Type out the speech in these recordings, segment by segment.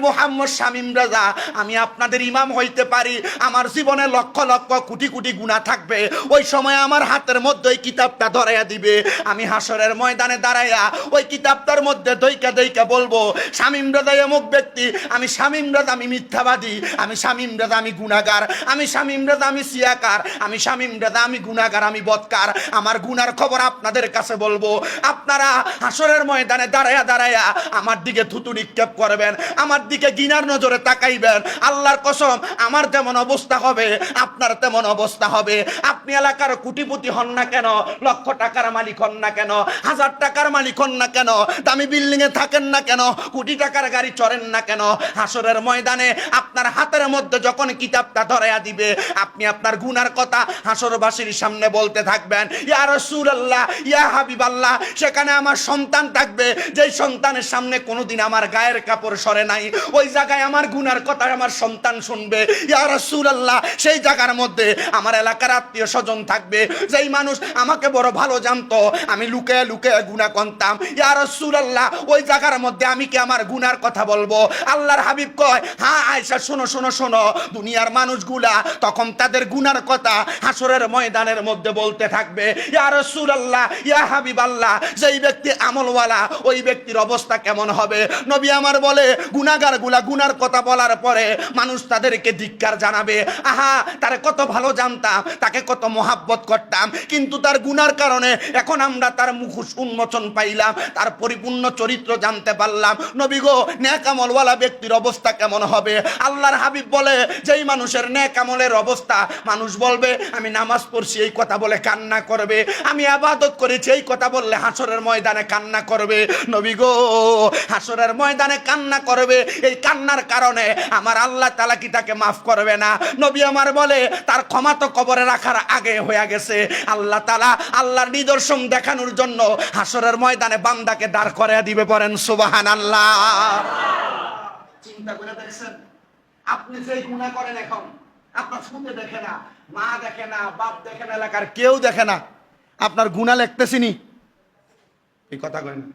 মুহাম্মদ শামীম রাজা, আমি আপনাদের ইমাম হইতে পারি, আমার জীবনে লক্ষ লক্ষ কোটি কোটি গুনাহ থাকবে, ওই সময় আমার হাতের মধ্যে ওই কিতাবটা ধরাইয়া দিবে, আমি হাসরের ময়দানে দাঁড়াইয়া ওই কিতাবটার মধ্যে দইকা দইকা বলবো, শামীম রাজা এমুক ব্যক্তি, আমি শামীম রাজা আমি মিথ্যাবাদী, আমি শামীম রাজা আমি গুনাহগার, আমি শামীম রাজা আমি সিয়াকার, আমি শামীম রাজা আমি গুনাহগার, আমি বদকার, আমার গুনার খবর আপনাদের কাছে বলবো। আপনারা হাসরের ময়দানে দাঁড়াইয়া দাঁড়াইয়া আমার দিকে থুতু নিক্ষেপ করবেন, আমার দিকে ঘৃণার নজরে তাকাইবেন। আল্লাহর কসম, আমার যেমন অবস্থা হবে আপনার তেমন অবস্থা হবে। আপনি এলাকার কোটিপতি হন না কেন, লক্ষ টাকার মালিক হন না কেন, 1000 টাকার মালিক হন না কেন, দামি বিল্ডিং এ থাকেন না কেন, কোটি টাকার গাড়ি চড়েন না কেন, হাসরের ময়দানে আপনার হাতের মধ্যে যখন কিতাবটা ধরাইয়া দিবে, আপনি আপনার গুনার কথা হাসরবাসীর সামনে বলতে থাকবেন, ইয়া রাসূলুল্লাহ, ইয়া হাবিবাল্লাহ। সেখানে আমার সন্তান থাকবে, যেই সন্তানের সামনে কোনোদিন আমার গায়ের কাপড় সরে নাই, ওই জায়গায় আমার গুনার কথা আমার সন্তান শুনবে, ইয়া রাসূলুল্লাহ। সেই জায়গার মধ্যে আমার এলাকার আত্মীয় স্বজন থাকবে, যেই মানুষ আমাকে বড় ভালো জানতো, আমি লুকে লুকে গুনাহ করতাম, ইয়া রাসূলুল্লাহ, ওই জায়গার মধ্যে আমি কি আমার গুনার কথা বলবো? আল্লাহর হাবিব কয়, হ্যাঁ আয়েশা, শোনো শোনো শোনো, দুনিয়ার মানুষগুলা তখন তাদের গুনার কথা হাসরের ময়দানের মধ্যে বলতে থাকবে, ইয়া রাসূলুল্লাহ, ইয়া হাবিবাল্লাহ, যেই ব্যক্তি আমলওয়ালা ওই ব্যক্তির অবস্থা কেমন হবে? নবী আমার বলে, গুনাহগার গুলা গুনার কথা বলার পরে মানুষ তাদেরকে ধিক্কার জানাবে, আহা তারে কত ভালো জানতাম, তাকে কত মহাব্বত করতাম, কিন্তু তার গুনার কারণে এখন আমরা তার মুখোশ উন্মোচন পাইলাম, তার পরিপূর্ণ চরিত্র জানতে পারলাম। নবী গো, নেক আমলওয়ালা ব্যক্তির অবস্থা কেমন হবে? আল্লাহর হাবিব বলে, যেই মানুষের নেক আমলের অবস্থা, মানুষ বলবে আমি নামাজ পড়ছি এই কথা বলে কান্না করবে, আমি ইবাদত করেছি এই কথা বললে হাসরের ময়দানে কান্না করবে। নবী গো, হাসরের ময়দানে কান্না করবে, এই কান্নার কারণে আমার আল্লাহ তাআলা কি তাকে মাফ করবে না? নবী আমার বলে, তার ক্ষমা তো কবরে রাখার আগে হয়ে গেছে। আল্লাহ তাআলা আল্লাহর নিদর্শন দেখানোর জন্য হাসরের ময়দানে বান্দাকে দাঁড় করিয়ে দিবে। পড়েন সুবহানাল্লাহ। চিন্তা করে দেখছেন, আপনি যেই গুনাহ করেন, এখন আপনার শুনতে দেখে না, মা দেখে না, বাপ দেখে না, এলাকার কেউ দেখে না, আপনার গুনাহ লিখতেছিনি, এই কথা কয় না,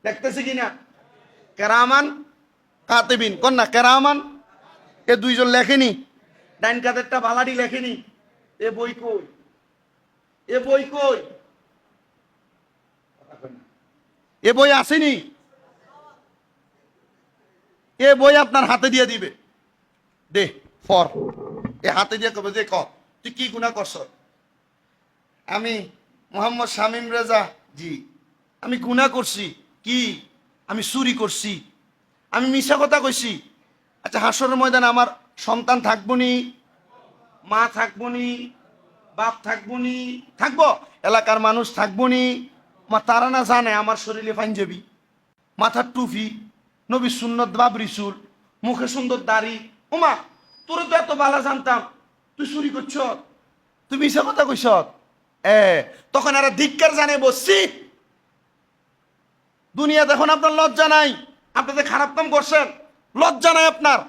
দেখতেছি কিনা? কেরামান কাতিবিন, কোন না কেরামান, এ দুইজন লেখেনি, ডাইন কাদেরটা বালাডি লেখেনি, এ বই কই? এ বই কই? এ বই আসেনি, এ বই আপনার হাতে দিয়ে দিবে, দে ফর, এ হাতে দিয়ে কবে যে ক তুই কি গুনাহ করছ? আমি মোহাম্মদ শামীম রেজা, জি আমি গুনাহ করছি। কি? আমি চুরি করছি, আমি মিছা কথা কইছি। আচ্ছা, হাসরের ময়দানে আমার সন্তান থাকবো নি, মা থাকবো নি, বাপ থাকবো নি? থাকবো। এলাকার মানুষ থাকবো নি? তারা না জানে আমার শরীরে পাঞ্জাবি, মাথার টুপি, নবী সুন্নত বাব রিসুল, মুখে সুন্দর দাড়ি, ওমা তোরে তো এত ভালো জানতাম, তুই চুরি করছ, তুই মিছা কথা কইছ। তখন আর ধিক্কার জানে বসছি। দুনিয়া দেখুন, আপনার লজ্জা নাই, আপনাদের খারাপ কাম করছেন, লজ্জা নাই আপনার,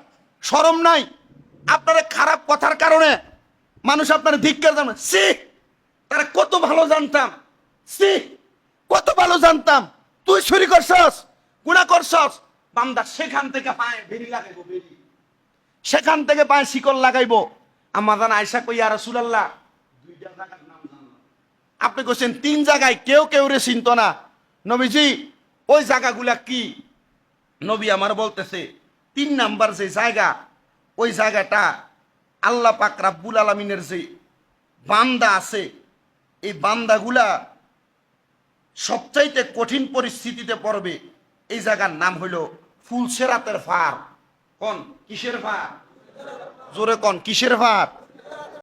শরম নাই, আপনার খারাপ কথার কারণে মানুষ আপনার ধিক্কার জানে। সি তারা কত ভালো জানতাম, সি কত ভালো জানতাম, তুই চুরি করছস, গুনাহ করছস। বান্দা সেখান থেকে পায় বেরি লাগাইবো, বেরি সেখান থেকে পায় শিকল লাগাইবো। আমাদান আয়েশা কই, ইয়া রাসূলুল্লাহ, দুইটা জায়গার নাম জানলাম, আপনি কইছেন 3 জায়গায় কেউ কেউ রে চিনত না, নবীজি ওই জায়গাগুলা কি? নবী আমার বলতেছে 3 নাম্বার যে জায়গা, ওই জায়গাটা আল্লাহ পাক রাব্বুল আলামিনের যে বান্দা আছে, এই বান্দাগুলা সবচাইতে কঠিন পরিস্থিতিতে পড়বে। এই জায়গার নাম হলো ফুলসেরাতের ফার। কোন? কিসের ফার? জোরে কোন? কিসের ফার?